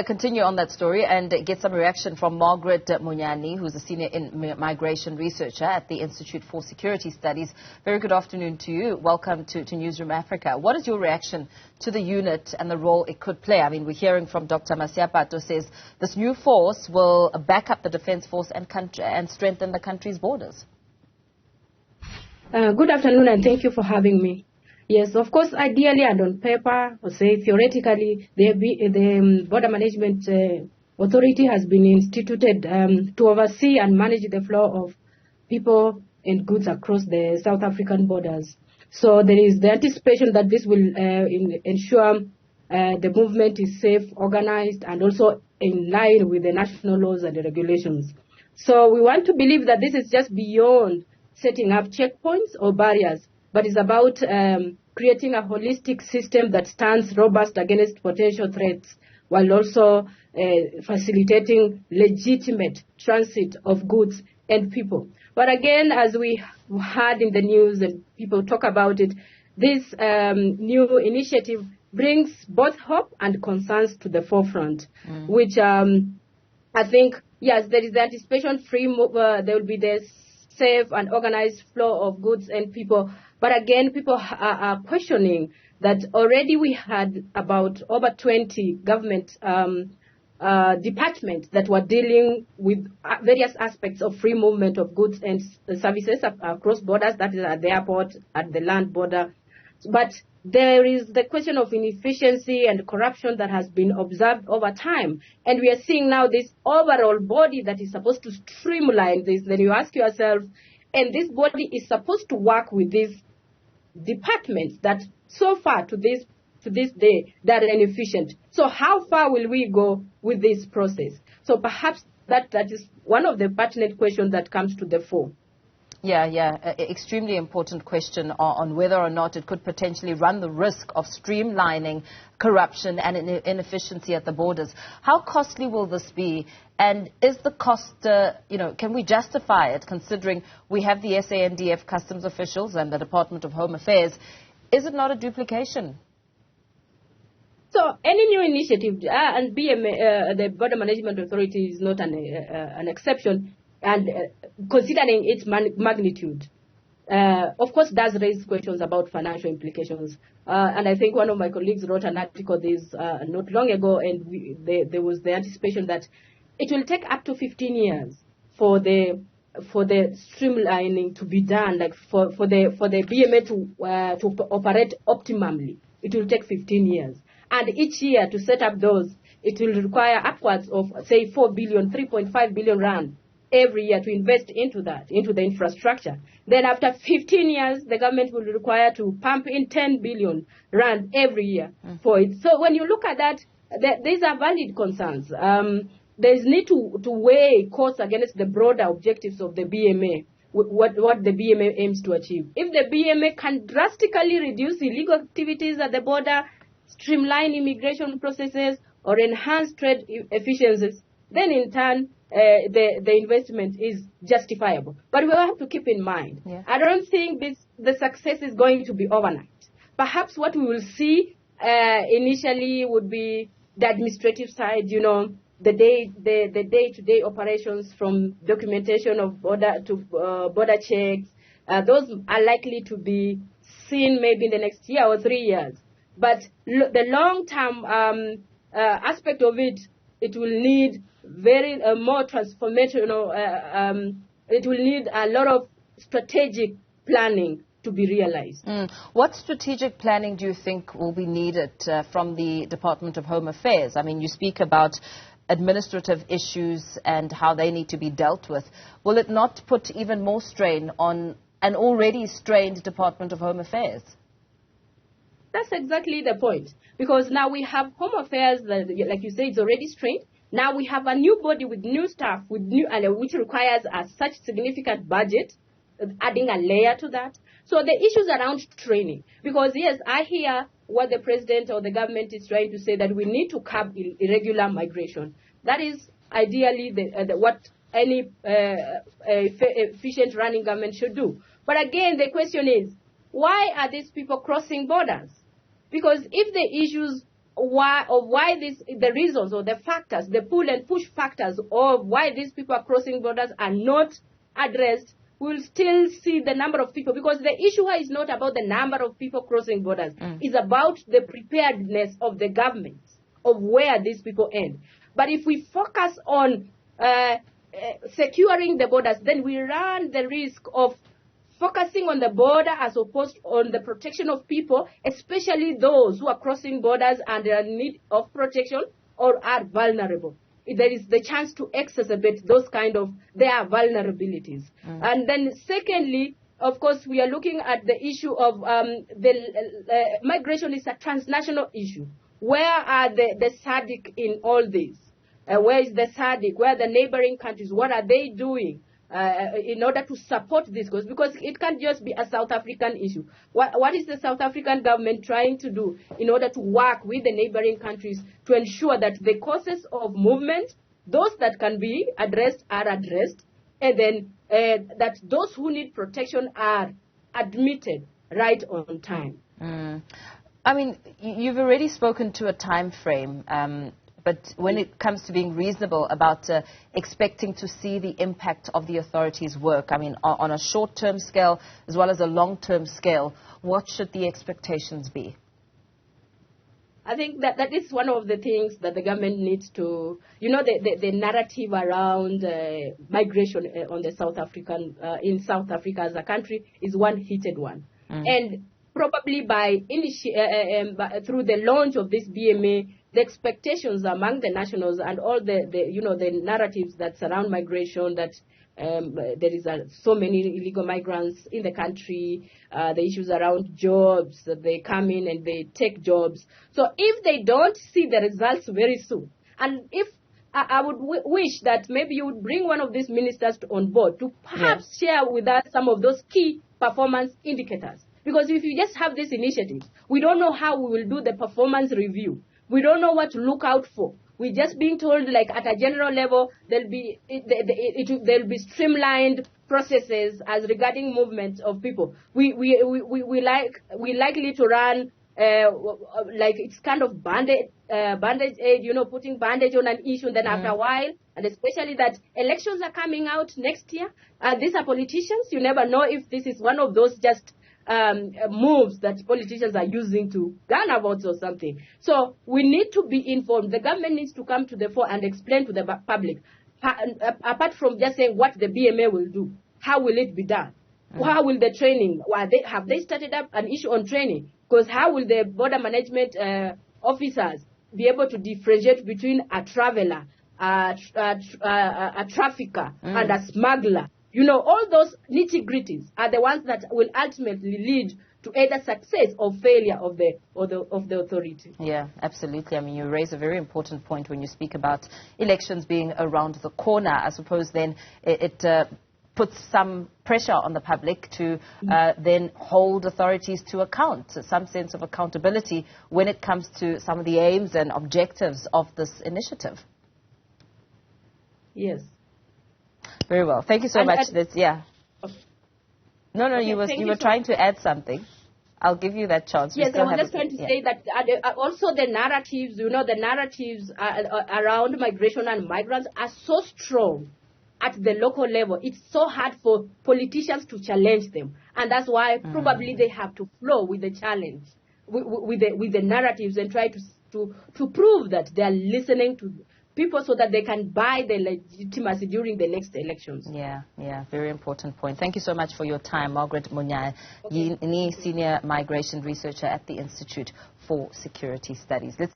continue on that story and get some reaction from Magaret Monyani, who's a senior migration researcher at the Institute for Security Studies. Very good afternoon to you. Welcome to Newzroom Afrika. What is your reaction to the unit and the role it could play? I mean, we're hearing from Dr. Masiapato says this new force will back up the defense force and strengthen the country's borders. Good afternoon and thank you for having me. Yes, of course, ideally and on paper, or say theoretically, the Border Management Authority has been instituted to oversee and manage the flow of people and goods across the South African borders. So there is the anticipation that this will ensure the movement is safe, organized, and also in line with the national laws and the regulations. So we want to believe that this is just beyond setting up checkpoints or barriers, but it's about creating a holistic system that stands robust against potential threats while also facilitating legitimate transit of goods and people. But again, as we heard in the news and people talk about it, this new initiative brings both hope and concerns to the forefront, which I think, yes, there is the anticipation there will be this safe and organized flow of goods and people. But again, people are questioning that already we had about over 20 government departments that were dealing with various aspects of free movement of goods and services across borders, that is at the airport, at the land border. But there is the question of inefficiency and corruption that has been observed over time. And we are seeing now this overall body that is supposed to streamline this. Then you ask yourself, and this body is supposed to work with these departments that so far to this day that are inefficient. So how far will we go with this process? So perhaps that is one of the pertinent questions that comes to the fore. Yeah. Extremely important question on whether or not it could potentially run the risk of streamlining corruption and inefficiency at the borders. How costly will this be? And is the cost, can we justify it considering we have the SANDF customs officials and the Department of Home Affairs? Is it not a duplication? So any new initiative, and BMA, the Border Management Authority is not an exception, and considering its magnitude, of course, does raise questions about financial implications. And I think one of my colleagues wrote an article this not long ago, and there was the anticipation that it will take up to 15 years for the streamlining to be done, like for the BMA to operate optimally. It will take 15 years. And each year to set up those, it will require upwards of, say, 4 billion, 3.5 billion rand every year to invest into the infrastructure. Then after 15 years, the government will require to pump in 10 billion rand every year for it. So when you look at that, these are valid concerns. There is need to weigh costs against the broader objectives of the BMA, what the BMA aims to achieve. If the BMA can drastically reduce illegal activities at the border, streamline immigration processes, or enhance trade efficiencies, then in turn, the investment is justifiable. But we have to keep in mind, I don't think the success is going to be overnight. Perhaps what we will see initially would be the administrative side, the day-to-day operations from documentation of border checks. Those are likely to be seen maybe in the next year or 3 years. But the long-term aspect of it will need very more transformational. It will need a lot of strategic planning to be realized. What strategic planning do you think will be needed from the Department of Home Affairs? I mean, you speak about administrative issues and how they need to be dealt with. Will it not put even more strain on an already strained Department of Home Affairs? That's exactly the point. Because now we have Home Affairs, like you say, it's already strained. Now we have a new body with new staff, which requires such significant budget, adding a layer to that. So the issues around training, because yes, I hear what the president or the government is trying to say, that we need to curb irregular migration. That is ideally what any efficient running government should do. But again, the question is, why are these people crossing borders? Because if the issues the reasons or the factors, the pull and push factors of why these people are crossing borders are not addressed, we'll still see the number of people, because the issue is not about the number of people crossing borders. It's about the preparedness of the government of where these people end. But if we focus on securing the borders, then we run the risk of focusing on the border as opposed on the protection of people, especially those who are crossing borders and are in need of protection or are vulnerable. There is the chance to exacerbate those kind of their vulnerabilities. And then secondly, of course, we are looking at the issue of migration is a transnational issue. Where are the SADC in all this? Where is the SADC? Where are the neighboring countries? What are they doing in order to support this cause? Because it can't just be a South African issue. What is the South African government trying to do in order to work with the neighboring countries to ensure that the causes of movement, those that can be addressed are addressed, and then that those who need protection are admitted right on time? I mean, you've already spoken to a time frame, but when it comes to being reasonable about expecting to see the impact of the authorities' work, I mean, on a short-term scale as well as a long-term scale, what should the expectations be? I think that is one of the things that the government needs to, the narrative around migration on the South African, in South Africa as a country is one heated one. And probably through the launch of this BMA, the expectations among the nationals and all the narratives that surround migration, that there is so many illegal migrants in the country, the issues around jobs, that they come in and they take jobs. So if they don't see the results very soon, and if I would wish that maybe you would bring one of these ministers on board to perhaps share with us some of those key performance indicators. Because if you just have this initiative, we don't know how we will do the performance review. We don't know what to look out for. We're just being told, like, at a general level, there'll be streamlined processes as regarding movement of people. We likely to run like it's kind of bandage aid, putting bandage on an issue. Then after a while, and especially that elections are coming out next year. These are politicians. You never know if this is one of those just moves that politicians are using to garner votes or something. So we need to be informed. The government needs to come to the fore and explain to the public, apart from just saying what the BMA will do, how will it be done? How will the training, have they started up an issue on training? Because how will the border management officers be able to differentiate between a traveler, a trafficker, and a smuggler? All those nitty-gritties are the ones that will ultimately lead to either success or failure of the authority. Yeah, absolutely. I mean, you raise a very important point when you speak about elections being around the corner. I suppose then it puts some pressure on the public to then hold authorities to account, some sense of accountability when it comes to some of the aims and objectives of this initiative. Yes. Very well. Thank you so much. No, you were trying to add something. I'll give you that chance. Yes, I was just trying to say that also the narratives, the narratives around migration and migrants are so strong at the local level. It's so hard for politicians to challenge them. And that's why probably they have to flow with the challenge, with the narratives, and try to prove that they are listening to people so that they can buy the legitimacy during the next elections. Yeah, very important point. Thank you so much for your time, Magaret Monyani, Senior Migration Researcher at the Institute for Security Studies.